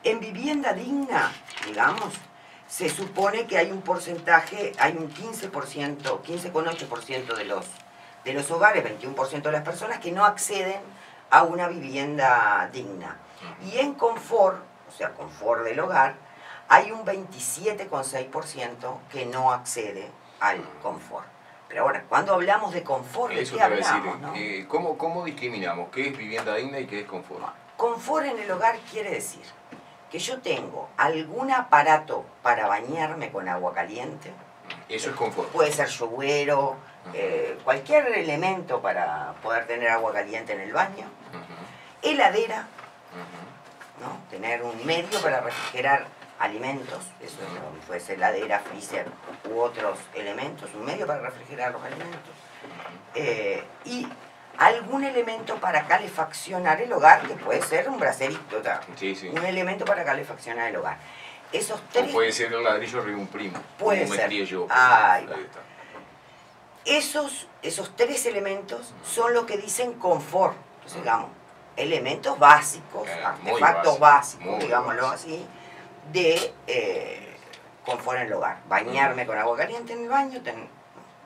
En vivienda digna, digamos, se supone que hay un porcentaje, hay un 15%, 15,8% de los hogares, 21% de las personas que no acceden a una vivienda digna. Y en confort, o sea, confort del hogar, hay un 27,6% que no accede al confort. Pero ahora, cuando hablamos de confort, ¿de qué hablamos? ¿No? ¿Cómo discriminamos qué es vivienda digna y qué es confort? Confort en el hogar quiere decir que yo tengo algún aparato para bañarme con agua caliente. Eso es confort. Puede ser yogüero, cualquier elemento para poder tener agua caliente en el baño. Heladera, ¿no? Tener un medio para refrigerar alimentos, eso puede ser heladera, freezer u otros elementos, un medio para refrigerar los alimentos. Y algún elemento para calefaccionar el hogar, que puede ser un braserito, un elemento para calefaccionar el hogar. Esos tres... O puede ser el ladrillo arriba un primo. Puede ser. Yo, ahí está. Esos tres elementos son los que dicen confort, entonces, digamos, elementos básicos, artefactos básicos, digámoslo así, de confort en el hogar. Bañarme con agua caliente en el baño,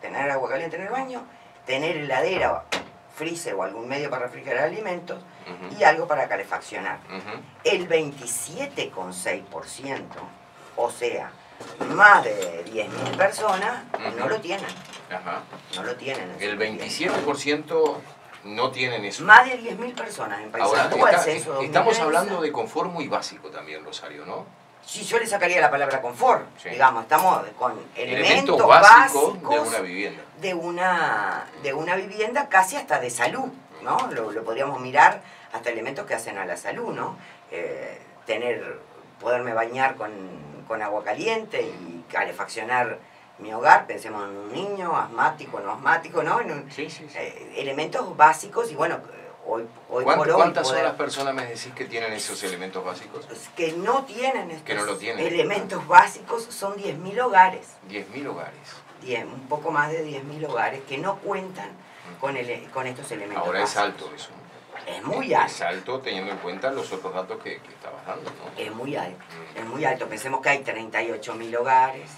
tener agua caliente en el baño, tener heladera, freezer o algún medio para refrigerar alimentos y algo para calefaccionar. El 27,6%, o sea, más de 10.000 personas no lo tienen. No lo tienen. El 27% no tienen eso. Más de 10.000 personas en países. Ahora, estamos hablando de confort muy básico también, Rosario, ¿no? Sí, yo le sacaría la palabra confort. Sí. Digamos, estamos con elementos básicos de una vivienda. De una vivienda casi hasta de salud, ¿no? Lo podríamos mirar hasta elementos que hacen a la salud, ¿no? Poderme bañar con agua caliente y calefaccionar mi hogar, pensemos en un niño, asmático, no asmático, ¿no? Elementos básicos y bueno, hoy por hoy... ¿Cuántas son las personas, me decís, que tienen esos elementos básicos? Que no tienen estos no lo tienen. Elementos básicos, son 10.000 hogares. 10.000 hogares. Un poco más de 10.000 hogares que no cuentan con estos elementos Ahora básicos. Es alto eso. Es muy alto. Es alto teniendo en cuenta los otros datos que estabas dando, ¿no? Es muy alto, es muy alto. Pensemos que hay 38.000 hogares,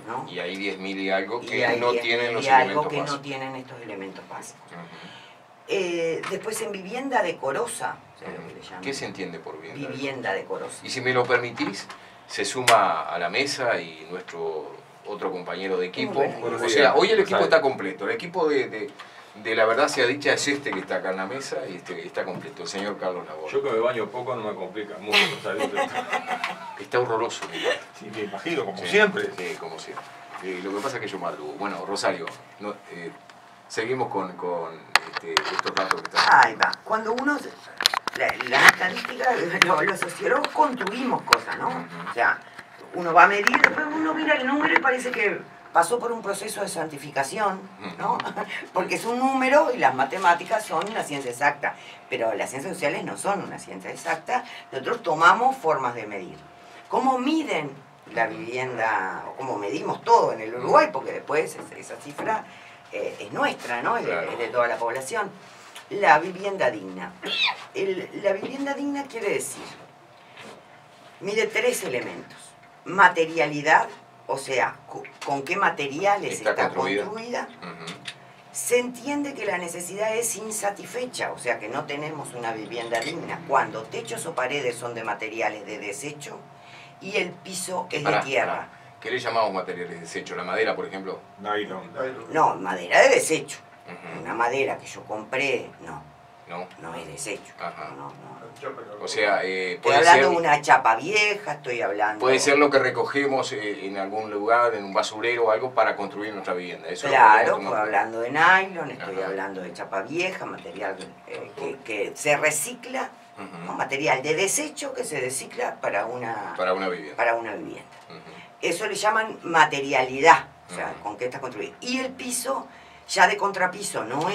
¿no? Y hay 10.000 y algo que no tienen los elementos básicos. No tienen estos elementos básicos. Después en vivienda decorosa, ¿qué se entiende por vivienda? Vivienda decorosa. Y si me lo permitís, se suma a la mesa y nuestro otro compañero de equipo. O sea, hoy el equipo está completo. El equipo de la verdad sea dicha es este que está acá en la mesa y está completo, el señor Carlos Labor. Yo que me baño poco no me complica mucho. Está horroroso. Sí, me imagino, como siempre. Sí, como siempre. Lo que pasa es que yo madrugo. Bueno, Rosario, seguimos con estos datos que están. Ahí va. Cuando uno... La estadística, los sociólogos construimos cosas, ¿no? O sea, uno va a medir, después uno mira el número y parece que pasó por un proceso de santificación, ¿no? Porque es un número y las matemáticas son una ciencia exacta, pero las ciencias sociales no son una ciencia exacta. Nosotros tomamos formas de medir. ¿Cómo miden la vivienda, o cómo medimos todo en el Uruguay? Porque después esa cifra es nuestra, ¿no? Es de toda la población. La vivienda digna. La vivienda digna quiere decir, mide tres elementos. Materialidad, o sea, con qué materiales está construida. Se entiende que la necesidad es insatisfecha, o sea que no tenemos una vivienda digna cuando techos o paredes son de materiales de desecho y el piso es de tierra. ¿Qué le llamamos materiales de desecho? ¿La madera, por ejemplo? Nylon. No, madera de desecho. Una madera que yo compré, no es desecho. O sea, estoy hablando de una chapa vieja, estoy hablando... Puede ser lo que recogemos en algún lugar, en un basurero o algo, para construir nuestra vivienda. Eso claro, estoy hablando de nylon, estoy hablando de chapa vieja, material que se recicla, ¿no? Material de desecho que se recicla para una vivienda. Eso le llaman materialidad, o sea, con qué está construido. Y el piso, ya de contrapiso, no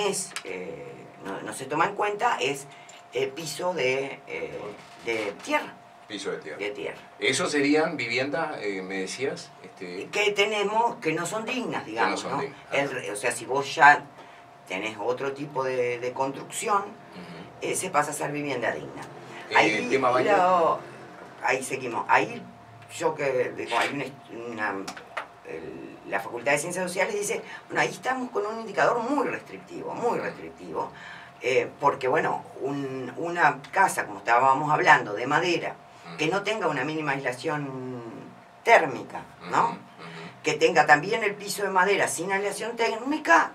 no se toma en cuenta, es piso de tierra. Piso de tierra. De tierra. ¿Eso serían viviendas, me decías? Que tenemos, que no son dignas, digamos, que no son dignas. O sea, si vos ya tenés otro tipo de construcción, se pasa a ser vivienda digna. ¿El tema baño? ahí seguimos. Ahí yo que digo, hay la Facultad de Ciencias Sociales dice, bueno, ahí estamos con un indicador muy restrictivo, porque bueno, una casa, como estábamos hablando, de madera, que no tenga una mínima aislación térmica, ¿no? Que tenga también el piso de madera sin aislación térmica,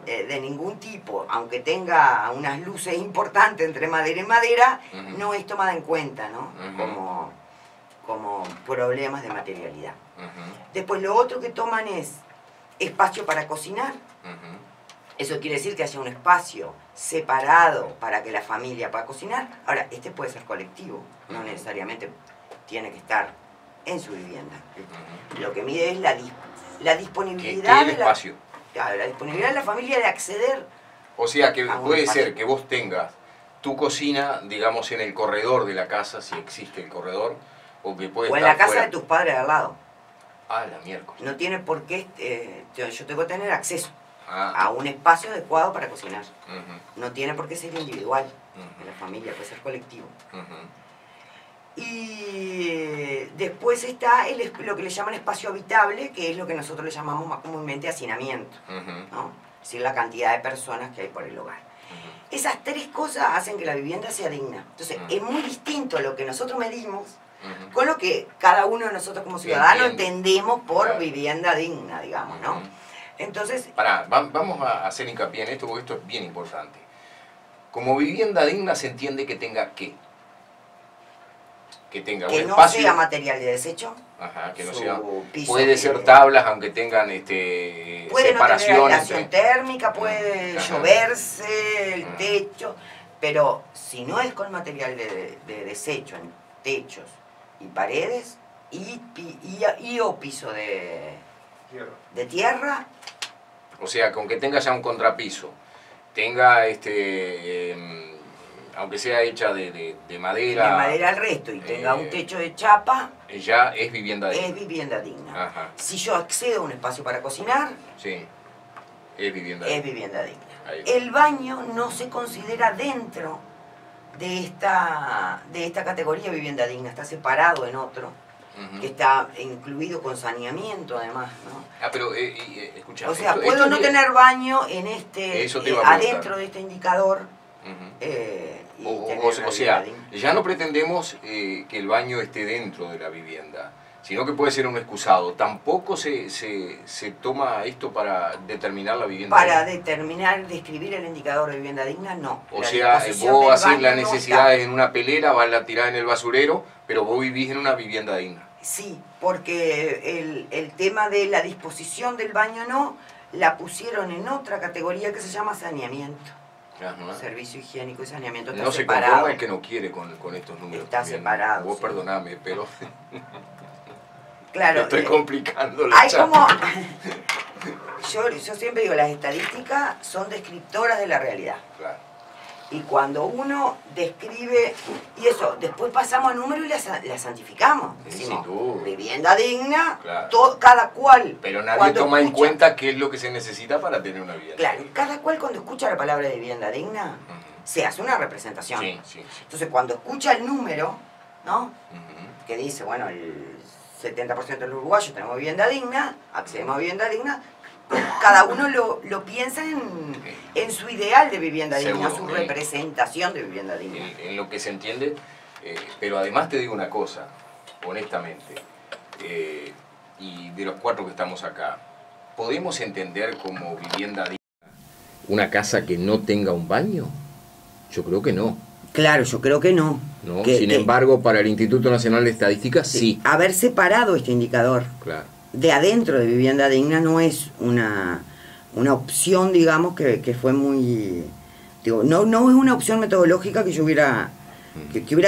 de ningún tipo, aunque tenga unas luces importantes entre madera y madera, no es tomada en cuenta, ¿no? Como problemas de materialidad. Después lo otro que toman es espacio para cocinar. Eso quiere decir que haya un espacio separado para que la familia pueda cocinar. Ahora, este puede ser colectivo, no necesariamente tiene que estar en su vivienda. Lo que mide es la disponibilidad ¿Qué espacio? Claro, la disponibilidad de la familia de acceder. O sea, que puede ser que vos tengas tu cocina, digamos, en el corredor de la casa, si existe el corredor, o que puede o en estar la casa fuera. de tus padres al lado. Ah, la miércoles. No tiene por qué, yo tengo que tener acceso Ah. a un espacio adecuado para cocinar. No tiene por qué ser individual en la familia, puede ser colectivo. Y después está lo que le llaman espacio habitable, que es lo que nosotros le llamamos más comúnmente hacinamiento, ¿no? Es decir, la cantidad de personas que hay por el hogar. Esas tres cosas hacen que la vivienda sea digna. Entonces, es muy distinto lo que nosotros medimos con lo que cada uno de nosotros como ciudadanos entendemos por vivienda digna, digamos, ¿no? Entonces... Pará, vamos a hacer hincapié en esto porque esto es bien importante. Como vivienda digna se entiende que tenga ¿qué? Que tenga un no espacio, sea material de desecho. Ajá, que no sea. Piso Puede ser tablas, aunque tengan puede separación. No tener aislación térmica, puede lloverse el techo, pero si no es con material de desecho en techos y paredes y o piso de tierra. O sea, con que tenga ya un contrapiso, tenga aunque sea hecha de madera. De madera al resto y tenga un techo de chapa. Ya es vivienda digna. Es vivienda digna. Ajá. Si yo accedo a un espacio para cocinar, sí, es vivienda digna. Es vivienda digna. El baño no se considera dentro de esta categoría de vivienda digna, está separado en otro, que está incluido con saneamiento además, ¿no? Ah, pero escuchá. O sea, puedo no tener baño en adentro de este indicador. O sea, ya no pretendemos que el baño esté dentro de la vivienda, sino que puede ser un excusado. Tampoco se toma esto para determinar la vivienda para digna. describir el indicador de vivienda digna, no. O sea, vos haces las necesidades en una pelera, vas a la tirás en el basurero, pero vos vivís en una vivienda digna. Sí, porque el tema de la disposición del baño no, la pusieron en otra categoría que se llama saneamiento. Servicio higiénico y saneamiento está no separado. Se conforma el que no quiere con estos números. Está también. Separado. Vos perdoname, pero claro, estoy complicando la como yo siempre digo, las estadísticas son descriptoras de la realidad. Claro. Y cuando uno describe, y eso, después pasamos a números y la santificamos. Decimos, vivienda digna, claro. Cada cual. Pero nadie toma en cuenta qué es lo que se necesita para tener una vivienda. Claro, cada cual cuando escucha la palabra de vivienda digna, se hace una representación. Sí. Entonces cuando escucha el número, ¿no? Que dice, bueno, el 70% de los uruguayos tenemos vivienda digna, accedemos a vivienda digna, cada uno lo piensa en su ideal de vivienda digna, su representación de vivienda digna. En lo que se entiende, pero además te digo una cosa, honestamente, y de los cuatro que estamos acá, ¿podemos entender como vivienda digna una casa que no tenga un baño? Yo creo que no. Claro, yo creo que no. Sin embargo, para el Instituto Nacional de Estadística, sí. Haber separado este indicador. Claro. De adentro de vivienda digna no es una opción, digamos, que fue muy... Digo, no es una opción metodológica que yo hubiera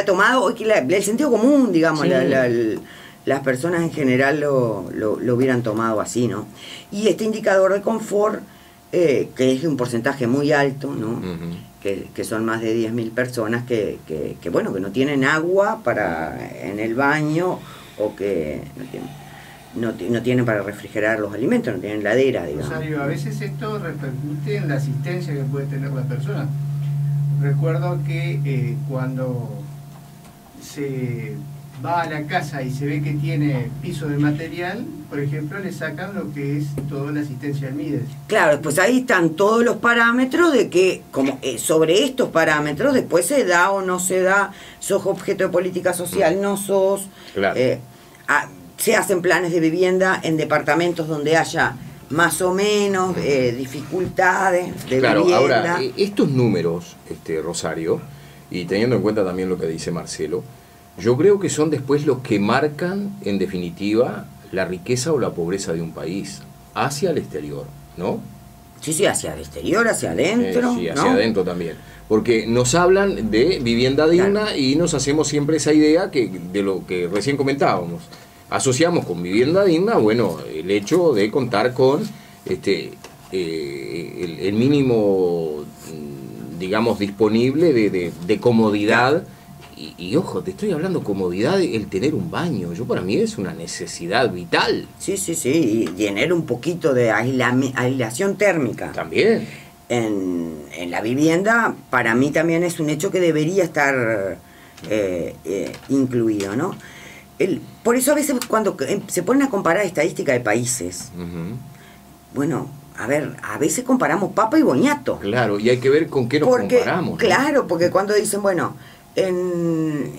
tomado, o que el sentido común, digamos, sí. Las personas en general lo hubieran tomado así, ¿no? Y este indicador de confort, que es de un porcentaje muy alto, ¿no? Que son más de 10.000 personas que no tienen agua en el baño, o que no tienen para refrigerar los alimentos, no tienen heladera, digamos. Rosario, a veces esto repercute en la asistencia que puede tener la persona. Recuerdo que cuando se va a la casa y se ve que tiene piso de material, por ejemplo, le sacan lo que es toda la asistencia al MIDES. Claro, pues ahí están todos los parámetros de que, como sobre estos parámetros, después se da o no se da, sos objeto de política social, no sos. Claro. Se hacen planes de vivienda en departamentos donde haya más o menos dificultades de vivienda. Ahora, estos números, Rosario, y teniendo en cuenta también lo que dice Marcelo, yo creo que son después los que marcan, en definitiva, la riqueza o la pobreza de un país hacia el exterior, ¿no? Sí, hacia el exterior, hacia adentro. Sí, hacia ¿no? adentro también. Porque nos hablan de vivienda digna, claro, y nos hacemos siempre esa idea de lo que recién comentábamos. Asociamos con vivienda digna, bueno, el hecho de contar con el mínimo, digamos, disponible de comodidad. Y ojo, te estoy hablando comodidad, el tener un baño. Yo, para mí, es una necesidad vital. Sí, y tener un poquito de aislación térmica. También. En la vivienda, para mí también es un hecho que debería estar incluido, ¿no? Por eso a veces cuando se ponen a comparar estadísticas de países, bueno, a ver, a veces comparamos papa y boniato. Claro, y hay que ver con qué nos comparamos, ¿no? Claro, porque cuando dicen, bueno, en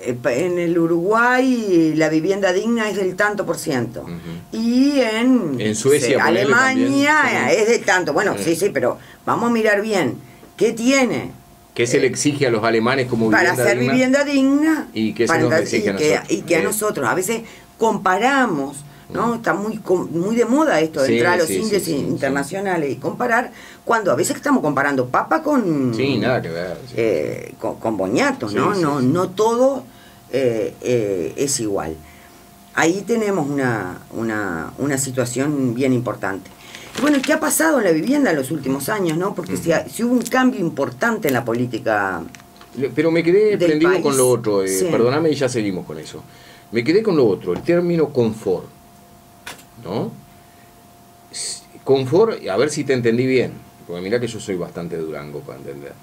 el Uruguay la vivienda digna es del tanto por ciento, y en Suecia, Alemania también, es del tanto. Bueno, sí, pero vamos a mirar bien qué tiene. ¿Qué se le exige a los alemanes como para vivienda hacer digna? Vivienda digna? ¿Y qué se nos exige a nosotros? Y que a nosotros, a veces comparamos, ¿no? Está muy de moda esto de entrar a los índices internacionales y comparar, cuando a veces estamos comparando papa con... Sí, nada que ver. Con boñatos, ¿no? No todo es igual. Ahí tenemos una situación bien importante. Bueno, ¿qué ha pasado en la vivienda en los últimos años, no? Porque si hubo un cambio importante en la política. Pero me quedé prendido país, con lo otro, sí. Perdóname y ya seguimos con eso. Me quedé con lo otro, el término confort, ¿no? Confort, a ver si te entendí bien, porque mira que yo soy bastante Durango para entender.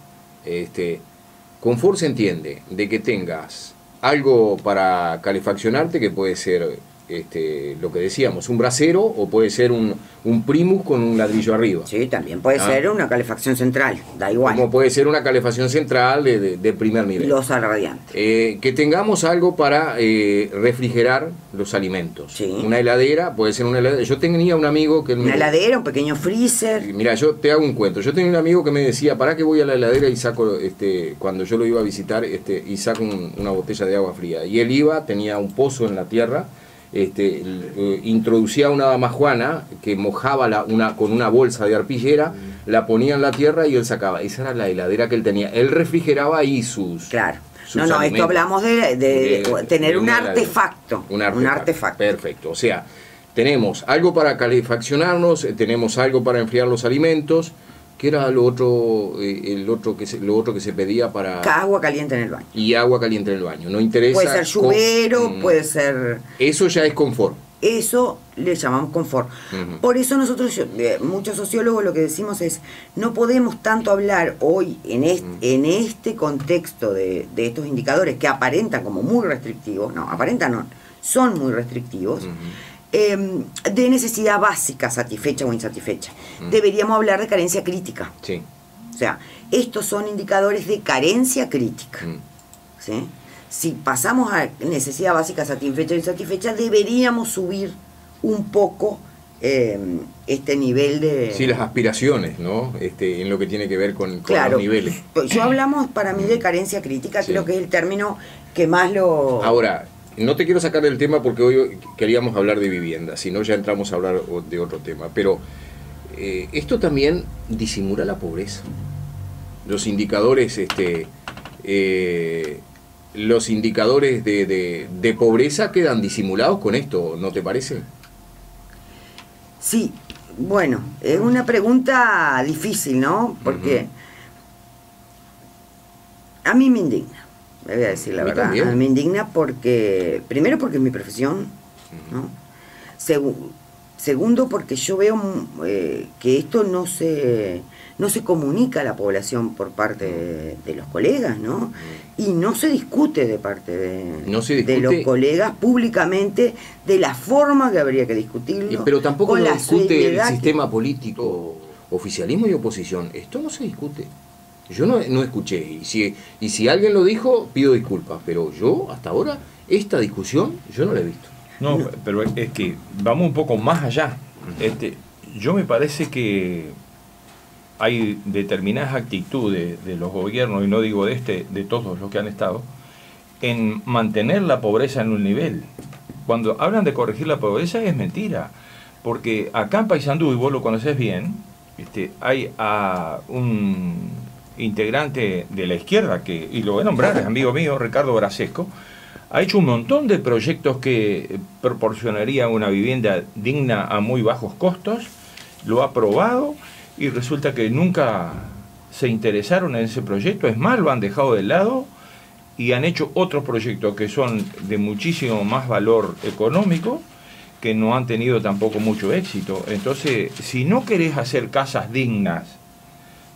Confort se entiende de que tengas algo para calefaccionarte, que puede ser lo que decíamos, un brasero, o puede ser un primus con un ladrillo arriba. Sí, también puede ser una calefacción central, da igual. Como puede ser una calefacción central de primer nivel. Los radiantes. Que tengamos algo para refrigerar los alimentos. Sí. Una heladera, puede ser una heladera. Yo tenía un amigo que... Una heladera, un pequeño freezer. Mira, yo te hago un cuento. Yo tenía un amigo que me decía, ¿para qué voy a la heladera y saco, cuando yo lo iba a visitar, y saco una botella de agua fría? Y él iba, tenía un pozo en la tierra, introducía una damajuana que mojaba con una bolsa de arpillera, la ponía en la tierra y él sacaba. Esa era la heladera que él tenía. Él refrigeraba ahí sus... Claro. sus esto alimentos. Hablamos de tener un artefacto. Un artefacto. Perfecto. O sea, tenemos algo para calefaccionarnos, tenemos algo para enfriar los alimentos. ¿Qué era lo otro que se pedía para...? Agua caliente en el baño. Y agua caliente en el baño. No interesa... Puede ser lluvero, puede ser... Eso ya es confort. Eso le llamamos confort. Por eso nosotros, muchos sociólogos, lo que decimos es, no podemos tanto hablar hoy en este contexto de estos indicadores que aparentan como muy restrictivos, son muy restrictivos, de necesidad básica satisfecha o insatisfecha. Deberíamos hablar de carencia crítica. Sí. O sea, estos son indicadores de carencia crítica. ¿Sí? Si pasamos a necesidad básica satisfecha o insatisfecha, deberíamos subir un poco este nivel de... Sí, las aspiraciones, ¿no? En lo que tiene que ver con claro, los niveles. Yo hablamos para mí de carencia crítica, creo que es el término que más lo... Ahora, no te quiero sacar del tema porque hoy queríamos hablar de vivienda, si no ya entramos a hablar de otro tema, pero esto también disimula la pobreza. Los indicadores de pobreza quedan disimulados con esto, ¿no te parece? Sí, bueno, es una pregunta difícil, ¿no? Porque a mí me indigna. Le voy a decir la verdad. También. Me indigna porque, primero porque es mi profesión, ¿no? Segundo, porque yo veo que esto no se comunica a la población por parte de los colegas, ¿no? Y no se discute de parte de los colegas públicamente de la forma que habría que discutirlo. Pero tampoco lo discute el sistema político, oficialismo y oposición. Esto no se discute. Yo no escuché. Y si alguien lo dijo, pido disculpas. Pero yo, hasta ahora, esta discusión, yo no la he visto. No, pero es que vamos un poco más allá. Yo me parece que hay determinadas actitudes de los gobiernos, y no digo de todos los que han estado, en mantener la pobreza en un nivel. Cuando hablan de corregir la pobreza es mentira, porque acá en Paysandú, y vos lo conocés bien, hay a un integrante de la izquierda, y lo voy a nombrar, es amigo mío, Ricardo Brasesco, ha hecho un montón de proyectos que proporcionarían una vivienda digna a muy bajos costos, lo ha aprobado y resulta que nunca se interesaron en ese proyecto, es más, lo han dejado de lado y han hecho otros proyectos que son de muchísimo más valor económico, que no han tenido tampoco mucho éxito. Entonces, si no querés hacer casas dignas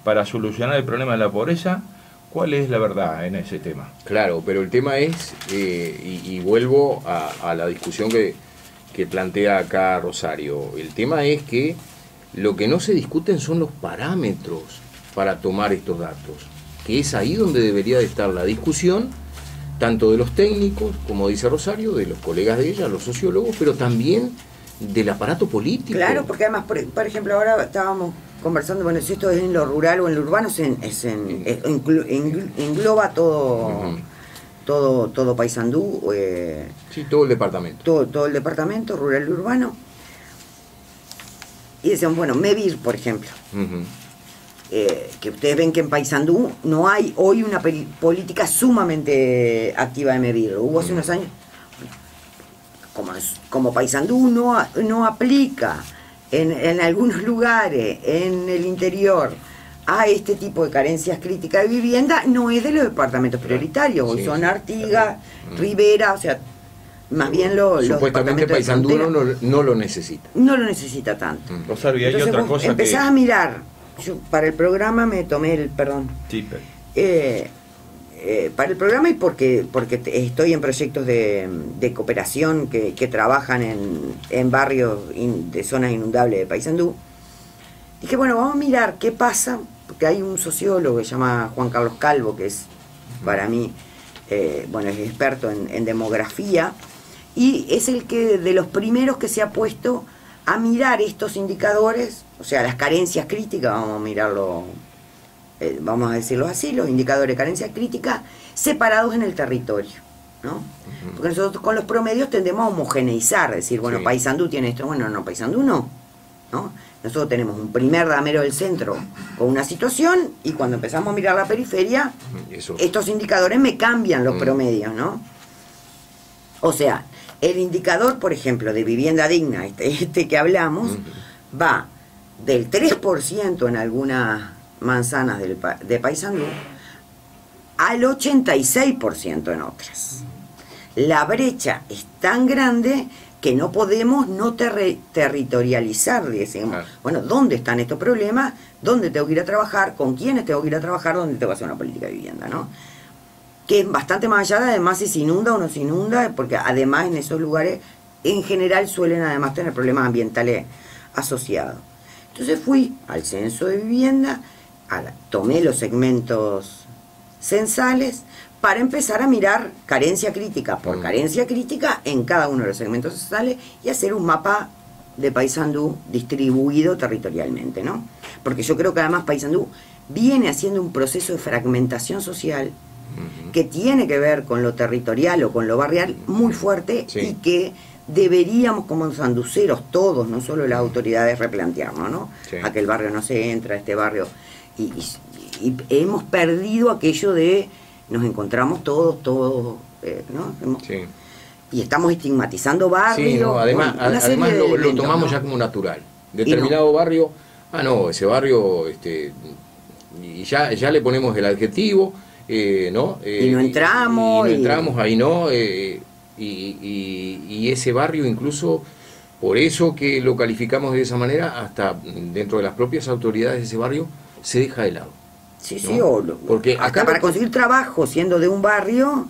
para solucionar el problema de la pobreza, ¿cuál es la verdad en ese tema? Claro, pero el tema es, y vuelvo a la discusión que plantea acá Rosario, el tema es que lo que no se discuten son los parámetros para tomar estos datos, que es ahí donde debería de estar la discusión, tanto de los técnicos, como dice Rosario, de los colegas de ella, los sociólogos, pero también del aparato político. Claro, porque además, por ejemplo, ahora estábamos conversando, bueno, si esto es en lo rural o en lo urbano, engloba todo, todo Paysandú. Sí, todo el departamento. Todo el departamento, rural y urbano. Y decían, bueno, Mevir, por ejemplo, que ustedes ven que en Paysandú no hay hoy una política sumamente activa de Mevir. Hubo hace unos años, como Paysandú no aplica en algunos lugares, en el interior, a este tipo de carencias críticas de vivienda, no es de los departamentos prioritarios. Hoy son Artigas, Rivera, o sea, más bien supuestamente Paysandú no lo necesita. No lo necesita tanto. Rosario, y hay entonces, otra cosa empezás a mirar. Yo para el programa me tomé el perdón. Sí, pero... para el programa y porque estoy en proyectos de cooperación que trabajan en barrios de zonas inundables de Paysandú, dije, bueno, vamos a mirar qué pasa, porque hay un sociólogo que se llama Juan Carlos Calvo, que es para mí, bueno, es experto en demografía, y es el que de los primeros que se ha puesto a mirar estos indicadores, o sea, las carencias críticas, vamos a mirarlo, vamos a decirlo así, los indicadores de carencia crítica separados en el territorio, ¿no? Porque nosotros con los promedios tendemos a homogeneizar, decir, bueno, sí, Paysandú tiene esto, bueno, no, Paysandú no. Nosotros tenemos un primer damero del centro con una situación y cuando empezamos a mirar la periferia, estos indicadores me cambian los promedios, ¿no? O sea, el indicador, por ejemplo, de vivienda digna, este que hablamos, va del 3% en algunas manzanas de Paysandú al 86% en otras. La brecha es tan grande que no podemos no territorializar, decimos, bueno, ¿dónde están estos problemas? ¿Dónde tengo que ir a trabajar? ¿Con quiénes tengo que ir a trabajar? ¿Dónde tengo que hacer una política de vivienda? ¿No? Que es bastante más allá de además si se inunda o no se inunda, porque además en esos lugares en general suelen además tener problemas ambientales asociados. Entonces fui al censo de vivienda, tomé los segmentos censales para empezar a mirar carencia crítica por carencia crítica en cada uno de los segmentos censales y hacer un mapa de Paysandú distribuido territorialmente, ¿no? Porque yo creo que además Paysandú viene haciendo un proceso de fragmentación social que tiene que ver con lo territorial o con lo barrial muy fuerte y que deberíamos como sanduceros todos, no solo las autoridades, replantearnos, ¿no? A que el barrio no se entra, este barrio... Y hemos perdido aquello de nos encontramos todos, ¿no? Y estamos estigmatizando barrios. Sí, no, además lo tomamos ya como natural. Determinado barrio, no, ese barrio, y ya le ponemos el adjetivo, ¿no? Y no entramos. Y no entramos, ahí no, y ese barrio incluso por eso que lo calificamos de esa manera, hasta dentro de las propias autoridades de ese barrio se deja de lado. Sí, ¿no? sí, Porque hasta acá para conseguir trabajo siendo de un barrio,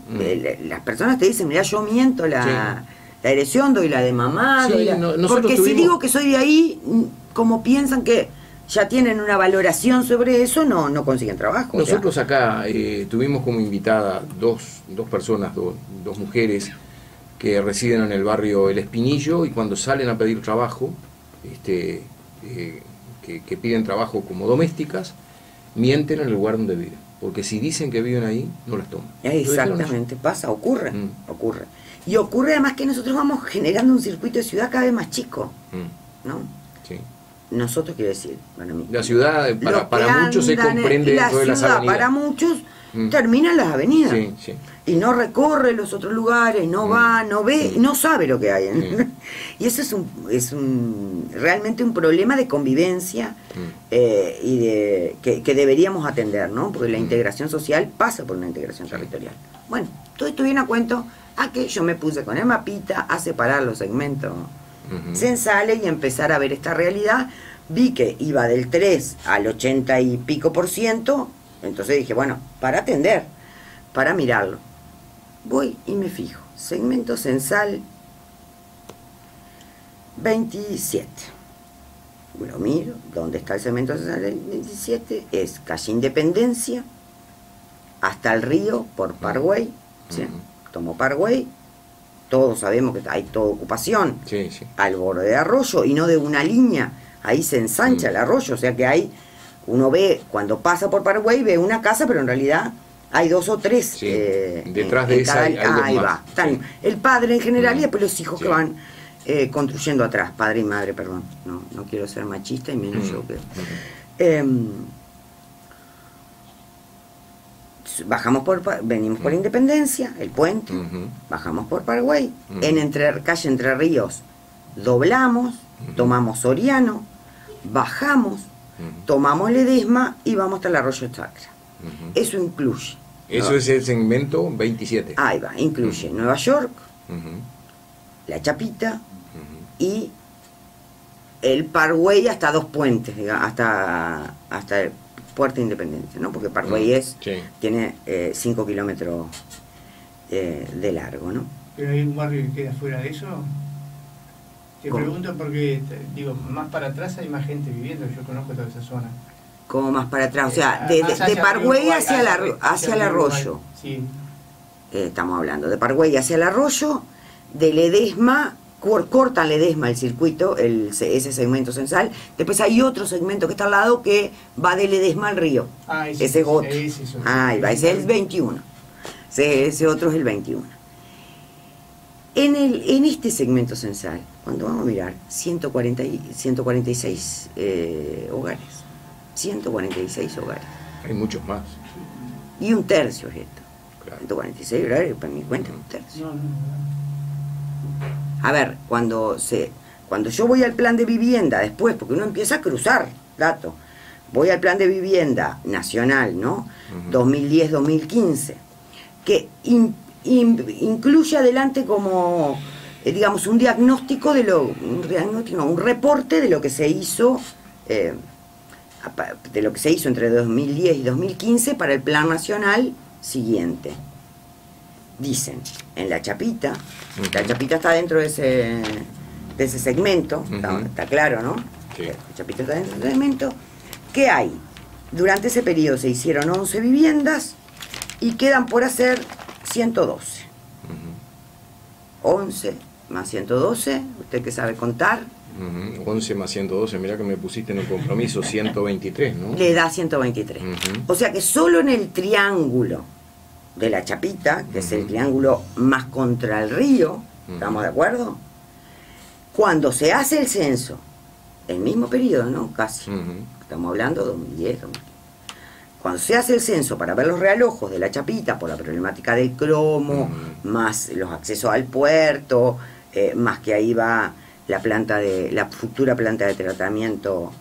las personas te dicen, mira, yo miento la dirección, doy la de mamá, Sí, porque si digo que soy de ahí, como piensan que ya tienen una valoración sobre eso, no consiguen trabajo. Nosotros acá tuvimos como invitada dos personas, dos mujeres que residen en el barrio El Espinillo, y cuando salen a pedir trabajo, que piden trabajo como domésticas, mienten en el lugar donde viven, porque si dicen que viven ahí, no las toman. Exactamente, pasa, ocurre. Y ocurre además que nosotros vamos generando un circuito de ciudad cada vez más chico, ¿no? Sí. Nosotros, quiero decir, para mí. La ciudad, para muchos se comprende dentro de las avenidas. Para muchos termina en las avenidas. Sí, sí. Y no recorre los otros lugares, no va, no ve, no sabe lo que hay. Y eso es realmente un problema de convivencia y que deberíamos atender, ¿no? Porque la integración social pasa por una integración territorial. Bueno, todo esto viene a cuento a que yo me puse con el mapita a separar los segmentos censales y empezar a ver esta realidad. Vi que iba del 3 al 80 y pico %, entonces dije, bueno, para atender, para mirarlo. Voy y me fijo, segmento censal 27. Lo miro, ¿dónde está el segmento censal 27? Es calle Independencia, hasta el río por Paraguay. ¿Sí? Tomo Paraguay, todos sabemos que hay toda ocupación al borde de arroyo y no de una línea, ahí se ensancha el arroyo, o sea que uno ve, cuando pasa por Paraguay, ve una casa, pero en realidad hay 2 o 3. Detrás de esa hay ahí dos va. más. Están el padre en general y después los hijos que van construyendo atrás, padre y madre, perdón. No quiero ser machista y menos yo que... venimos por Independencia, el puente, bajamos por Paraguay, en calle Entre Ríos doblamos, tomamos Soriano, bajamos, tomamos Ledesma y vamos hasta el Arroyo Chacra. Eso incluye. Eso es el segmento 27. Ahí va, incluye Nueva York, La Chapita y el Paraguay hasta Dos Puentes, digamos, hasta el Puerto de Independencia, ¿no? Porque Paraguay tiene 5 kilómetros de largo, ¿no? ¿Pero hay un barrio que queda fuera de eso? Te pregunto porque, digo, más para atrás hay más gente viviendo, yo conozco toda esa zona. Como más para atrás, o sea, de Paraguay hacia el arroyo. Sí. Estamos hablando de Paraguay hacia el arroyo, de Ledesma, cortan Ledesma el circuito, ese segmento censal. Después hay otro segmento que está al lado que va de Ledesma al río. Ese es otro. Ahí va, ese es el 21. Ese otro es el 21. En este segmento censal, cuando vamos a mirar, 146 hogares. 146 hogares. Hay muchos más. Y un tercio es esto. Claro. 146 hogares, para mi cuenta, un tercio. A ver, cuando yo voy al plan de vivienda después, porque uno empieza a cruzar datos, voy al plan de vivienda nacional, ¿no? 2010-2015, que incluye adelante como, digamos, un diagnóstico un reporte de lo que se hizo, entre 2010 y 2015 para el plan nacional siguiente. Dicen, en La Chapita, La Chapita está dentro de ese segmento, está claro, ¿no? Sí. La Chapita está dentro de ese segmento, que hay, durante ese periodo se hicieron 11 viviendas y quedan por hacer 112. 11 más 112, usted que sabe contar. 11 más 112, mira que me pusiste en un compromiso, 123, ¿no? Le da 123. O sea que solo en el triángulo de La Chapita, que es el triángulo más contra el río, ¿estamos de acuerdo? Cuando se hace el censo, el mismo periodo, ¿no? Casi. Estamos hablando de 2010, 2015. Cuando se hace el censo para ver los realojos de La Chapita por la problemática del cromo, más los accesos al puerto, más que ahí va la futura planta de tratamiento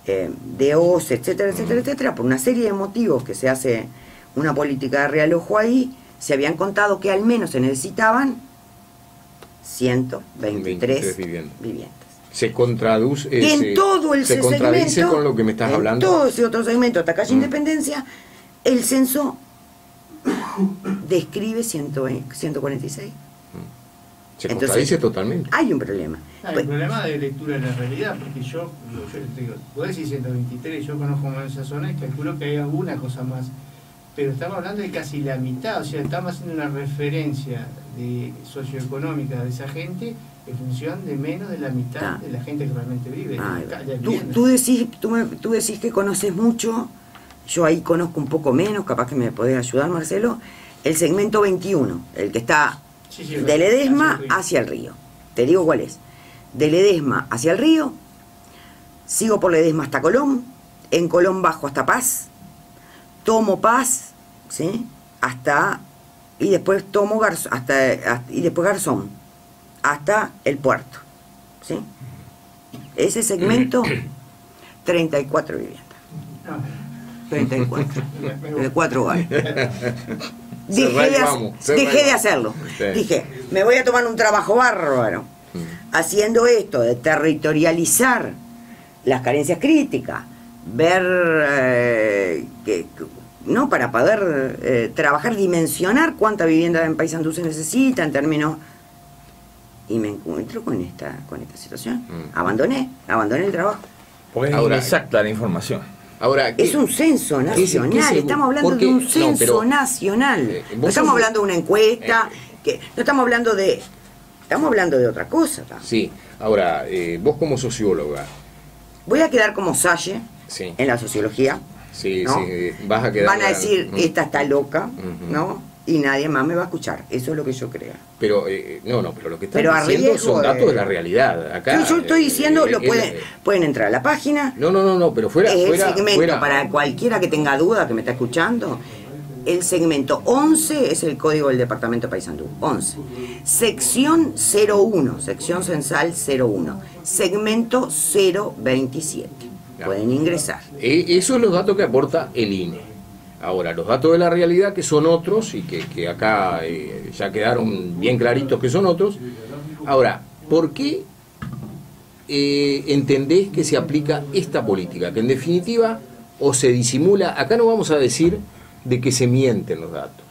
de OCE, etcétera, etcétera, etcétera, por una serie de motivos que se hace una política de realojo ahí, se habían contado que al menos se necesitaban 123 viviendas. Se contraduce, en todo el se contradice segmento, con lo que me estás hablando. En todo ese otro segmento, hasta calle Independencia, el censo describe 146. Se contradice. Entonces, totalmente. Hay un problema. Hay un problema de lectura de la realidad, porque yo te digo, vos decís 123, yo conozco más esa zona y calculo que hay alguna cosa más. Pero estamos hablando de casi la mitad, o sea, estamos haciendo una referencia socioeconómica de esa gente en función de menos de la mitad de la gente que realmente vive. Tú decís que conoces mucho, yo ahí conozco un poco menos, capaz que me podés ayudar, Marcelo. El segmento 21, el que está de Ledesma hacia el río. Te digo cuál es. De Ledesma hacia el río, sigo por Ledesma hasta Colón, en Colón bajo hasta Paz, tomo Paz, ¿sí? Y después tomo Garzón, y después Garzón, hasta el puerto, ¿sí? Ese segmento, 34 viviendas. 34. De 4 hogares. Dejé de hacerlo. Sí. Dije, me voy a tomar un trabajo bárbaro haciendo esto de territorializar las carencias críticas, ver no, para poder trabajar, dimensionar cuánta vivienda en Paysandú se necesita en términos, y me encuentro con esta situación. Abandoné el trabajo. Porque es inexacta la información. Ahora, es un censo nacional, estamos hablando de un censo nacional. No estamos hablando de una encuesta, no estamos hablando de... Estamos hablando de otra cosa. Sí, ahora, vos como socióloga... Voy a quedar como Salle en la sociología. Sí, ¿no? Sí, vas a quedar... Van a decir, esta está loca, ¿no? Y nadie más me va a escuchar. Eso es lo que yo creo. Pero, pero lo que están diciendo son datos de la realidad. Acá, yo estoy diciendo, pueden entrar a la página. No, pero fuera... El segmento, para cualquiera que tenga duda, que me está escuchando, el segmento 11 es el código del departamento de Paysandú. 11. Sección 01, sección censal 01. Segmento 027. Pueden ingresar. Esos son los datos que aporta el INE. Ahora, los datos de la realidad, que son otros, y que acá ya quedaron bien claritos que son otros. Ahora, ¿por qué entendés que se aplica esta política? Que en definitiva, o se disimula, acá no vamos a decir de que se mienten los datos.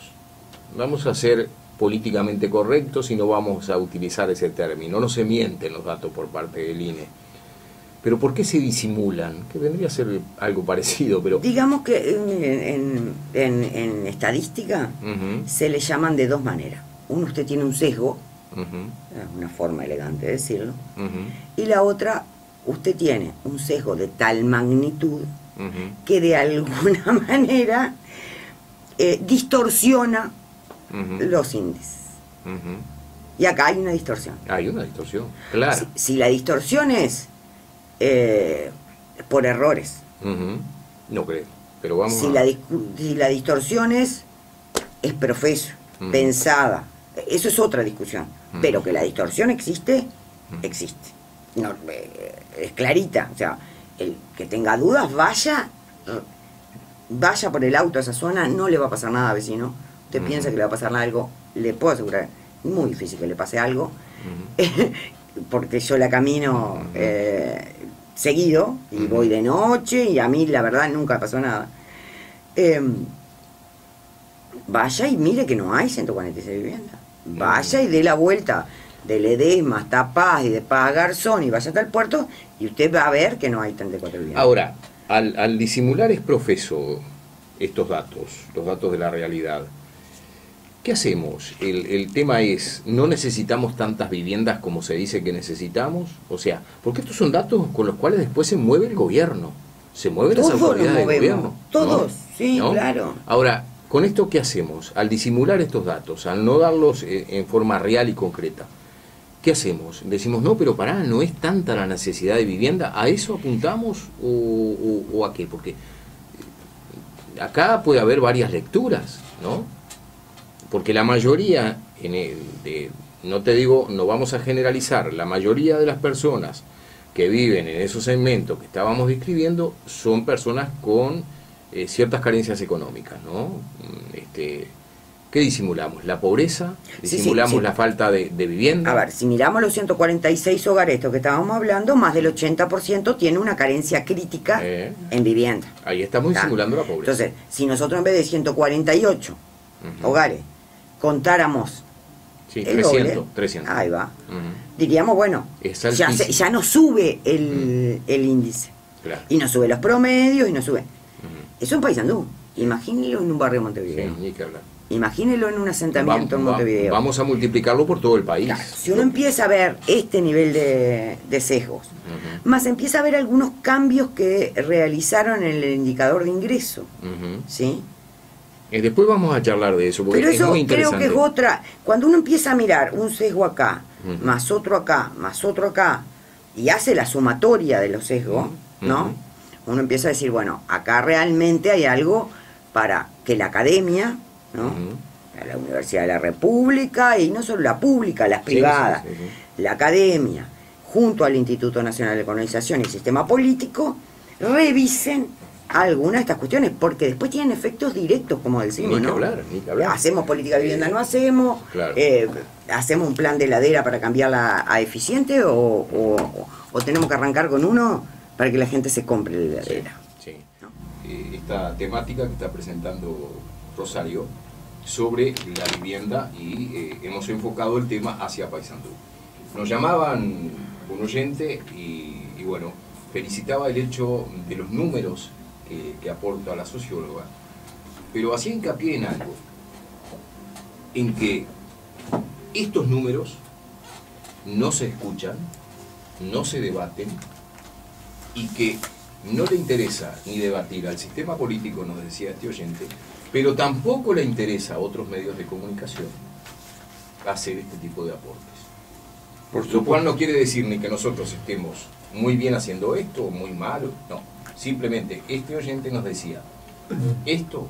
Vamos a ser políticamente correctos y no vamos a utilizar ese término. No se mienten los datos por parte del INE. Pero ¿por qué se disimulan? Que vendría a ser algo parecido, pero... Digamos que en estadística se le llaman de dos maneras. Uno, usted tiene un sesgo, una forma elegante de decirlo, y la otra, usted tiene un sesgo de tal magnitud que de alguna manera distorsiona los índices. Y acá hay una distorsión. Hay una distorsión, claro. Si la distorsión es por errores. No creo, pero vamos si la distorsión es profeso, pensada, eso es otra discusión. Pero que la distorsión existe, existe. No, es clarita. O sea, el que tenga dudas, vaya por el auto a esa zona, no le va a pasar nada, vecino. Usted piensa que le va a pasar algo, le puedo asegurar, es muy difícil que le pase algo, porque yo la camino seguido, y voy de noche, y a mí la verdad nunca pasó nada. Vaya y mire que no hay 146 viviendas. Vaya y dé la vuelta de Ledesma hasta Paz y de Paz a Garzón y vaya hasta el puerto, y usted va a ver que no hay 34 viviendas. Ahora, al disimular es profeso estos datos, los datos de la realidad, ¿qué hacemos? El tema es, ¿no necesitamos tantas viviendas como se dice que necesitamos? O sea, porque estos son datos con los cuales después se mueve el gobierno, se mueven las autoridades del gobierno. Todos, ¿no? Sí, ¿no? Claro. Ahora, ¿con esto qué hacemos? Al disimular estos datos, al no darlos en forma real y concreta, ¿qué hacemos? Decimos, no, pero pará, no es tanta la necesidad de vivienda, ¿a eso apuntamos o a qué? Porque acá puede haber varias lecturas, ¿no? Porque la mayoría, no te digo, no vamos a generalizar, la mayoría de las personas que viven en esos segmentos que estábamos describiendo son personas con ciertas carencias económicas, ¿no? Que ¿Qué disimulamos? ¿La pobreza? Sí, ¿Disimulamos sí. la falta de vivienda? A ver, si miramos los 146 hogares estos que estábamos hablando, más del 80% tiene una carencia crítica en vivienda. Ahí estamos disimulando la pobreza. Entonces, si nosotros en vez de 148 hogares contáramos sí, el 300, doble, 300. ahí va, diríamos, bueno, ya no sube el índice. Claro. Y no sube los promedios, y no sube. Eso en Paysandú. Imagínelo en un barrio de Montevideo. Sí, ni que hablar. Imagínelo en un asentamiento en Montevideo. Vamos a multiplicarlo por todo el país. Claro, si uno empieza a ver este nivel de sesgos, más empieza a ver algunos cambios que realizaron en el indicador de ingreso, ¿sí? Después vamos a charlar de eso, porque pero es eso muy creo interesante. que es otra. Cuando uno empieza a mirar un sesgo acá, más otro acá, más otro acá, y hace la sumatoria de los sesgos, ¿no? Uno empieza a decir, bueno, acá realmente hay algo para que la academia, ¿no? La Universidad de la República, y no solo la pública, las privadas, la academia, junto al Instituto Nacional de Colonización y el sistema político, revisen algunas de estas cuestiones, porque después tienen efectos directos, como decimos, Ni que ¿no? hablar, ni que hablar. Hacemos política de vivienda, no hacemos, Claro. hacemos un plan de heladera para cambiarla a eficiente, o tenemos que arrancar con uno para que la gente se compre la heladera. Sí. Esta temática que está presentando Rosario sobre la vivienda, y hemos enfocado el tema hacia Paysandú. Nos llamaban un oyente y bueno, felicitaba el hecho de los números que aporta la socióloga, pero hacía hincapié en algo, en que estos números no se escuchan, no se debaten, y que no le interesa ni debatir al sistema político, nos decía este oyente, pero tampoco le interesa a otros medios de comunicación hacer este tipo de aportes. Lo cual no quiere decir ni que nosotros estemos muy bien haciendo esto o muy mal, no. Simplemente este oyente nos decía, esto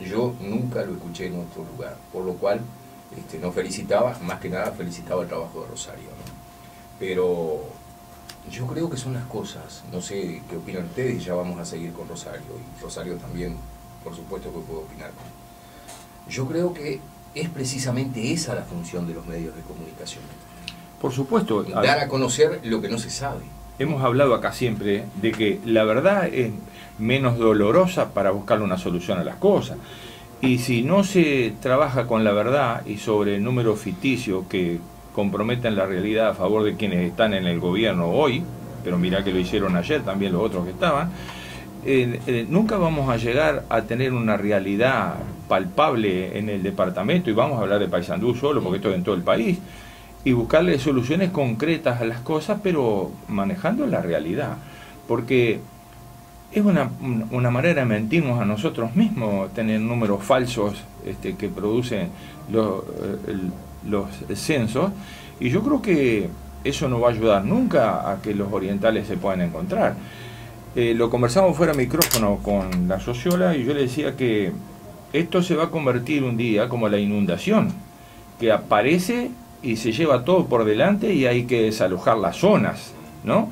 yo nunca lo escuché en otro lugar, por lo cual nos felicitaba, más que nada felicitaba el trabajo de Rosario, ¿no? Pero yo creo que son las cosas, no sé qué opinan ustedes, y ya vamos a seguir con Rosario, y Rosario también, por supuesto que puedo opinar. Yo creo que es precisamente esa la función de los medios de comunicación. Por supuesto. Dar a conocer lo que no se sabe. Hemos hablado acá siempre de que la verdad es menos dolorosa para buscarle una solución a las cosas. Y si no se trabaja con la verdad y sobre números ficticios que comprometen la realidad a favor de quienes están en el gobierno hoy, pero mirá que lo hicieron ayer también los otros que estaban, nunca vamos a llegar a tener una realidad palpable en el departamento, y vamos a hablar de Paysandú solo porque esto es en todo el país, y buscarle soluciones concretas a las cosas, pero manejando la realidad, porque es una manera de mentirnos a nosotros mismos, tener números falsos que producen los censos, y yo creo que eso no va a ayudar nunca a que los orientales se puedan encontrar. Lo conversamos fuera de micrófono con la socióloga, y yo le decía que esto se va a convertir un día como la inundación, que aparece y se lleva todo por delante y hay que desalojar las zonas, ¿no?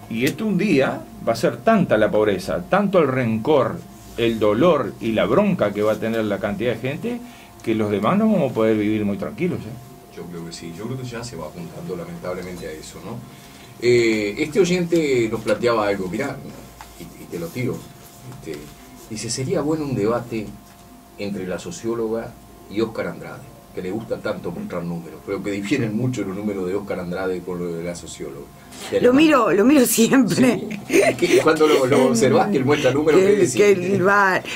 Y esto un día va a ser tanta la pobreza, tanto el rencor, el dolor y la bronca que va a tener la cantidad de gente, que los demás no vamos a poder vivir muy tranquilos, ¿eh? Yo creo que sí, yo creo que ya se va apuntando lamentablemente a eso, ¿no? Este oyente nos planteaba algo, mirá, y te lo tiro, dice, sería bueno un debate entre la socióloga y Óscar Andrade, que le gusta tanto mostrar números, pero que difieren mucho los números de Óscar Andrade por lo de la socióloga. Lo miro siempre. Sí. Cuando lo observás que él muestra números,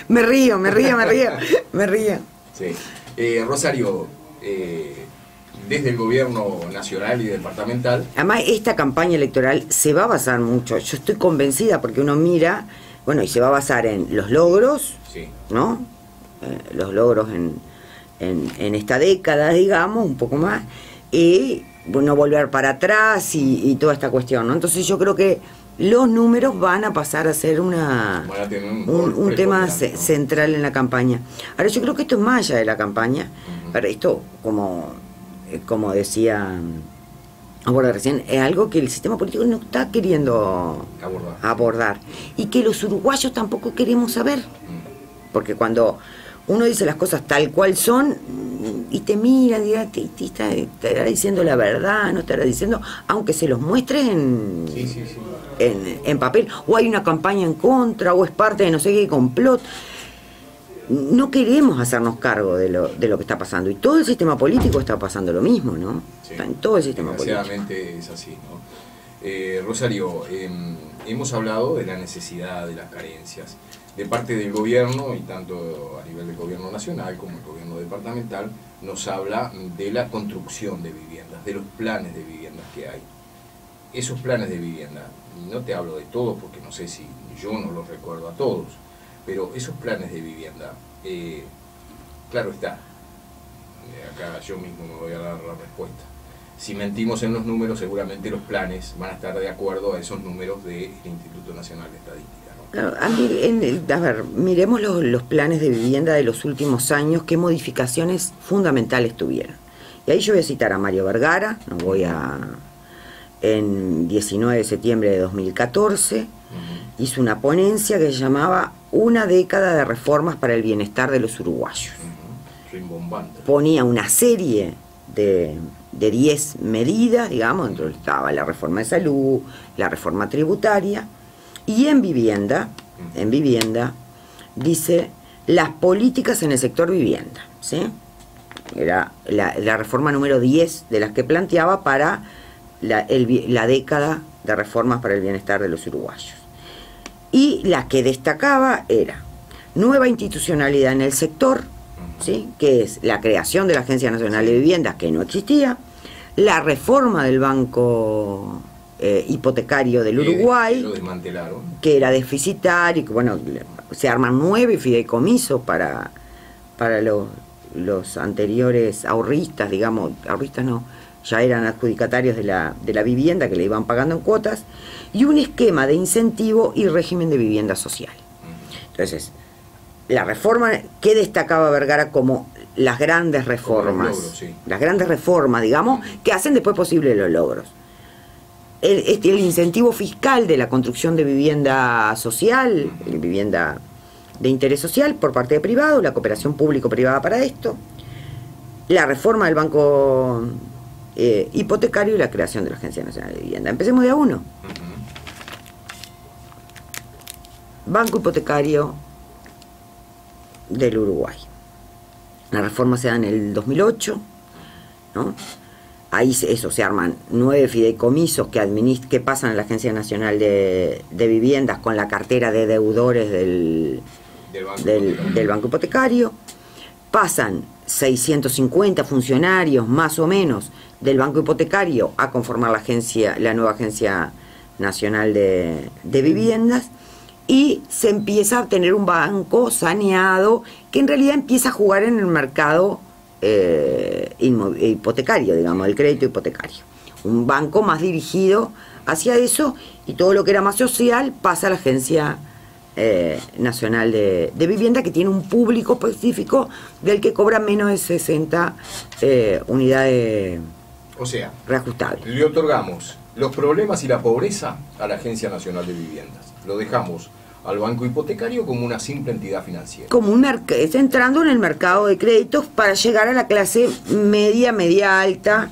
me río. Sí. Rosario, desde el gobierno nacional y departamental. Además, esta campaña electoral se va a basar mucho, yo estoy convencida, porque uno mira, bueno, y se va a basar en los logros, sí, ¿no? Los logros en esta década, digamos, un poco más, y no volver para atrás y toda esta cuestión, ¿no? Entonces yo creo que los números van a pasar a ser un tema central en la campaña. Ahora, yo creo que esto es más allá de la campaña, pero esto, como decía recién, es algo que el sistema político no está queriendo abordar, y que los uruguayos tampoco queremos saber, porque cuando uno dice las cosas tal cual son y te mira, dirá, te estará diciendo la verdad, no estará diciendo, aunque se los muestre en papel, o hay una campaña en contra, o es parte de no sé qué complot. No queremos hacernos cargo de lo que está pasando, y todo el sistema político está pasando lo mismo, ¿no? Sí. Está en todo el sistema político. Desgraciadamente es así, ¿no? Rosario, hemos hablado de la necesidad, de las carencias de parte del gobierno, y tanto a nivel del gobierno nacional como el gobierno departamental nos habla de la construcción de viviendas, de los planes de viviendas que hay. Esos planes de vivienda, y no te hablo de todos porque no sé si yo no los recuerdo a todos, pero esos planes de vivienda, claro está, acá yo mismo me voy a dar la respuesta. Si mentimos en los números, seguramente los planes van a estar de acuerdo a esos números del Instituto Nacional de Estadística, ¿no? A ver, miremos los planes de vivienda de los últimos años, qué modificaciones fundamentales tuvieron. Y ahí yo voy a citar a Mario Vergara, en 19 de septiembre de 2014, hizo una ponencia que se llamaba Una década de reformas para el bienestar de los uruguayos. Rimbombante. Ponía una serie de 10 medidas, digamos, dentro estaba la reforma de salud, la reforma tributaria, y en vivienda dice las políticas en el sector vivienda, ¿sí? Era la reforma número 10 de las que planteaba para la década de reformas para el bienestar de los uruguayos. Y la que destacaba era nueva institucionalidad en el sector, ¿sí? Que es la creación de la Agencia Nacional de Viviendas, que no existía, la reforma del Banco Hipotecario del Uruguay, lo desmantelaron, que era deficitario, y que bueno, se arman 9 fideicomisos para los anteriores ahorristas, digamos, ahorristas no, ya eran adjudicatarios de la vivienda, que le iban pagando en cuotas, y un esquema de incentivo y régimen de vivienda social. Entonces, la reforma, ¿qué destacaba Vergara como las grandes reformas? Los logros, sí. Las grandes reformas, digamos, que hacen después posible los logros. El incentivo fiscal de la construcción de vivienda social, vivienda de interés social por parte de privado, la cooperación público-privada para esto, la reforma del Banco Hipotecario y la creación de la Agencia Nacional de Vivienda. Empecemos de a uno. Banco Hipotecario del Uruguay. La reforma se da en el 2008, ¿no? Ahí se arman 9 fideicomisos que pasan a la Agencia Nacional de Viviendas con la cartera de deudores del Banco Hipotecario. Pasan 650 funcionarios más o menos del Banco Hipotecario a conformar la nueva Agencia Nacional de Viviendas, y se empieza a tener un banco saneado que en realidad empieza a jugar en el mercado hipotecario, digamos, el crédito hipotecario. Un banco más dirigido hacia eso, y todo lo que era más social pasa a la Agencia Nacional de Vivienda, que tiene un público específico del que cobra menos de 60 unidades, o sea, reajustables. Le otorgamos los problemas y la pobreza a la Agencia Nacional de Viviendas. Lo dejamos al Banco Hipotecario como una simple entidad financiera. Como entrando en el mercado de créditos para llegar a la clase media alta,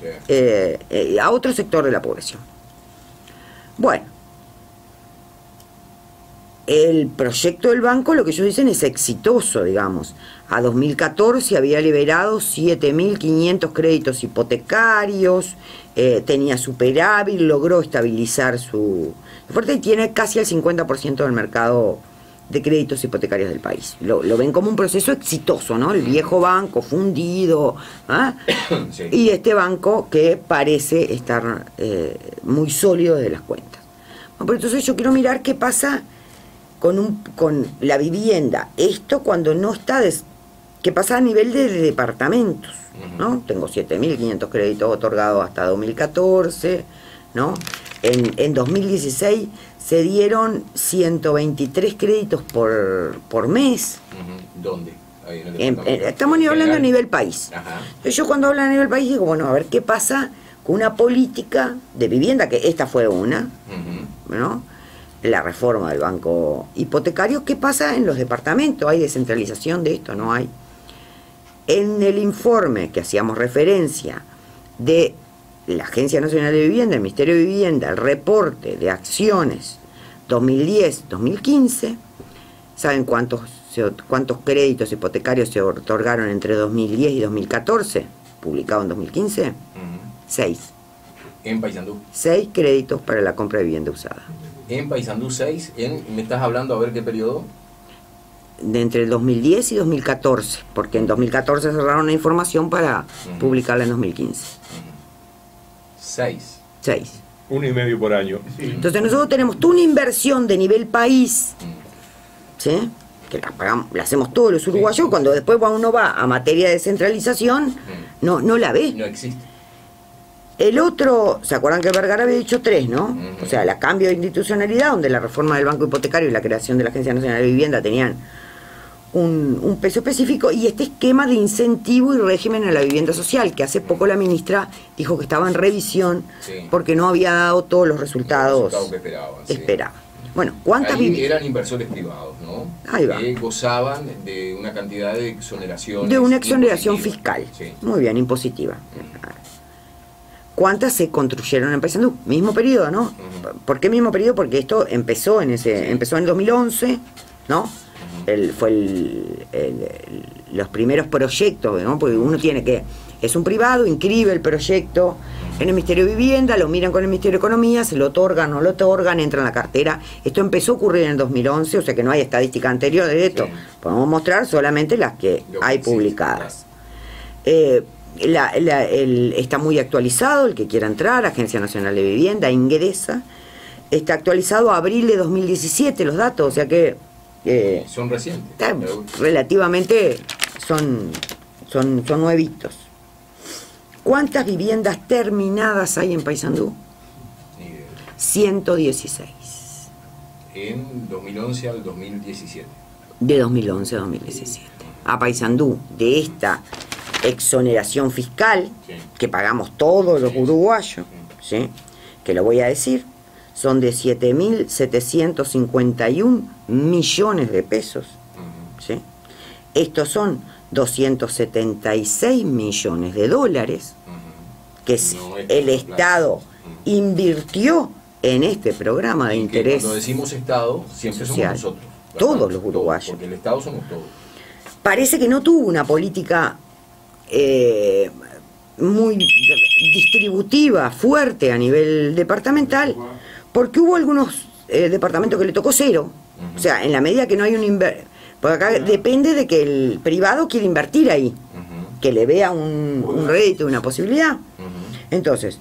a otro sector de la población. Bueno, el proyecto del banco, lo que ellos dicen, es exitoso, digamos. A 2014 había liberado 7.500 créditos hipotecarios, tenía superávit, logró estabilizar su fuerte, y tiene casi el 50% del mercado de créditos hipotecarios del país. Lo ven como un proceso exitoso, ¿no? El viejo banco fundido, ¿ah? Sí. Y este banco que parece estar muy sólido de las cuentas. Bueno, pero entonces yo quiero mirar qué pasa con la vivienda. Esto cuando no está... ¿Qué pasa a nivel de departamentos? ¿No? Tengo 7.500 créditos otorgados hasta 2014, ¿no? En 2016 se dieron 123 créditos por mes. ¿Dónde? Estamos hablando a nivel país. Entonces yo cuando hablo a nivel país digo, bueno, a ver qué pasa con una política de vivienda, que esta fue una, ¿no? La reforma del Banco Hipotecario. ¿Qué pasa en los departamentos? ¿Hay descentralización de esto? ¿No hay? en el informe que hacíamos referencia de la Agencia Nacional de Vivienda, el Ministerio de Vivienda, el reporte de acciones 2010-2015, ¿saben cuántos créditos hipotecarios se otorgaron entre 2010 y 2014? Publicado en 2015. 6. En Paysandú. 6 créditos para la compra de vivienda usada. En Paysandú 6, ¿me estás hablando a ver qué periodo? De entre el 2010 y 2014, porque en 2014 cerraron la información para publicarla en 2015. 6. 6. 1,5 por año. Sí. Entonces nosotros tenemos toda una inversión de nivel país, ¿sí? Que la hacemos todos los uruguayos, cuando después uno va a materia de descentralización, no la ve. No existe. El otro, ¿se acuerdan que Vergara había dicho 3, no? O sea, el cambio de institucionalidad, donde la reforma del Banco Hipotecario y la creación de la Agencia Nacional de Vivienda tenían un peso específico, y este esquema de incentivo y régimen a la vivienda social, que hace poco la ministra dijo que estaba en revisión, Sí. porque no había dado todos los resultados que esperaban. Sí. Bueno, ¿cuántas Ahí viviendas? eran inversores privados, ¿no? Ahí va. Que gozaban de una cantidad de exoneraciones. De una exoneración impositivas. fiscal. Sí. Muy bien, impositiva. ¿Cuántas se construyeron en Paysandú? Mismo periodo, ¿no? ¿Por qué mismo periodo? Porque esto empezó en empezó en el 2011, ¿no? Los primeros proyectos, ¿no? Porque uno tiene que, es un privado, inscribe el proyecto en el Ministerio de Vivienda, lo miran con el Ministerio de Economía, se lo otorgan, no lo otorgan, entra en la cartera. Esto empezó a ocurrir en el 2011, o sea que no hay estadística anterior de esto. Sí. Podemos mostrar solamente las que Lo que hay existe, publicadas. Está muy actualizado, el que quiera entrar, Agencia Nacional de Vivienda, ingresa. Está actualizado a abril de 2017 los datos, o sea que Son recientes. relativamente son nuevitos. ¿Cuántas viviendas terminadas hay en Paysandú? Ni idea. 116. En 2011 al 2017. De 2011 a 2017. A Paysandú, de esta exoneración fiscal Sí. que pagamos todos los uruguayos, ¿sí? Que lo voy a decir, son de 7.751 millones de pesos, ¿sí? Estos son 276 millones de dólares que No es el poca Estado invirtió en este programa de Y que interés. cuando decimos Estado, siempre social. somos nosotros. ¿verdad? Todos los uruguayos. Porque el Estado somos todos. Parece que no tuvo una política muy distributiva, fuerte a nivel departamental, porque hubo algunos departamentos que le tocó cero. O sea, en la medida que no hay porque acá depende de que el privado quiera invertir ahí, que le vea un rédito, una posibilidad. Entonces,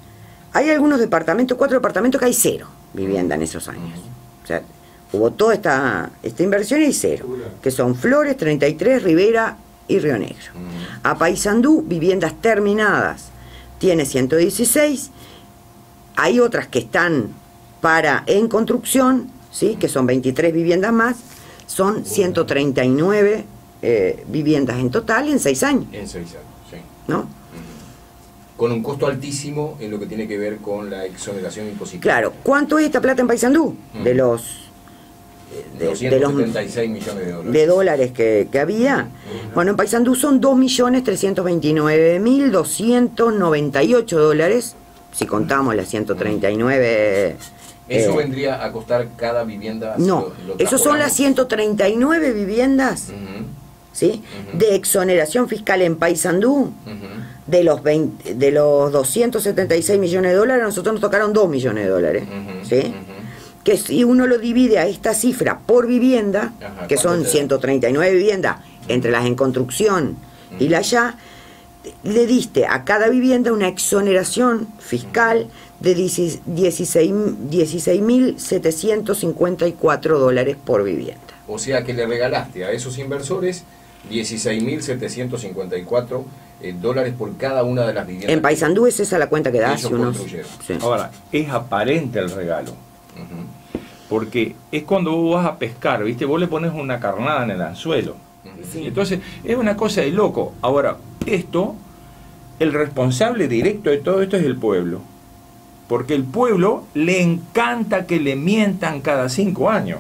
hay algunos departamentos, 4 departamentos que hay 0 vivienda en esos años. O sea, hubo toda esta inversión y hay 0, que son Flores, 33, Rivera y Río Negro. A Paysandú, viviendas terminadas, tiene 116. Hay otras que están en construcción, ¿sí? Que son 23 viviendas más, son 139 viviendas en total en 6 años, En 6 años, sí. ¿no? Con un costo altísimo en lo que tiene que ver con la exoneración impositiva. Claro, ¿cuánto es esta plata en Paysandú? De los 276 millones de dólares. de dólares que había. Bueno, en Paysandú son 2.329.298 dólares, si contamos las 139. Eso vendría a costar cada vivienda. No, esos son las 139 viviendas, ¿sí? De exoneración fiscal en Paysandú. De los 276 millones de dólares, a nosotros nos tocaron 2 millones de dólares, ¿sí? Que si uno lo divide a esta cifra por vivienda, Ajá, que son ¿cuánto te da? 139 viviendas, entre las en construcción y las ya, le diste a cada vivienda una exoneración fiscal de 16.754 dólares por vivienda. O sea que le regalaste a esos inversores 16.754 dólares por cada una de las viviendas. En Paysandú es esa la cuenta que da. Ellos Si uno, construyeron. sí. Ahora, es aparente el regalo. Ujú. Porque es cuando vos vas a pescar, ¿viste? Vos le pones una carnada en el anzuelo. Sí. Entonces, es una cosa de loco. Ahora, el responsable directo de todo esto es el pueblo. Porque el pueblo le encanta que le mientan cada 5 años.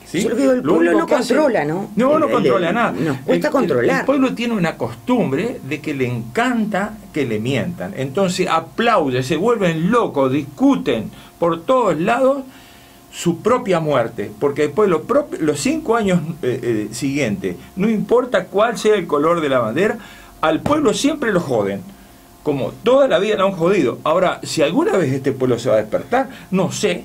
¿sí? Yo lo que digo, el pueblo único no que hace- controla, ¿no? No controla nada. Nos cuesta controlar. El pueblo tiene una costumbre de que le encanta que le mientan. Entonces aplaude, se vuelven locos, discuten por todos lados su propia muerte, porque después los 5 años siguientes, no importa cuál sea el color de la bandera, al pueblo siempre lo joden, como toda la vida lo han jodido. Ahora, si alguna vez este pueblo se va a despertar, no sé,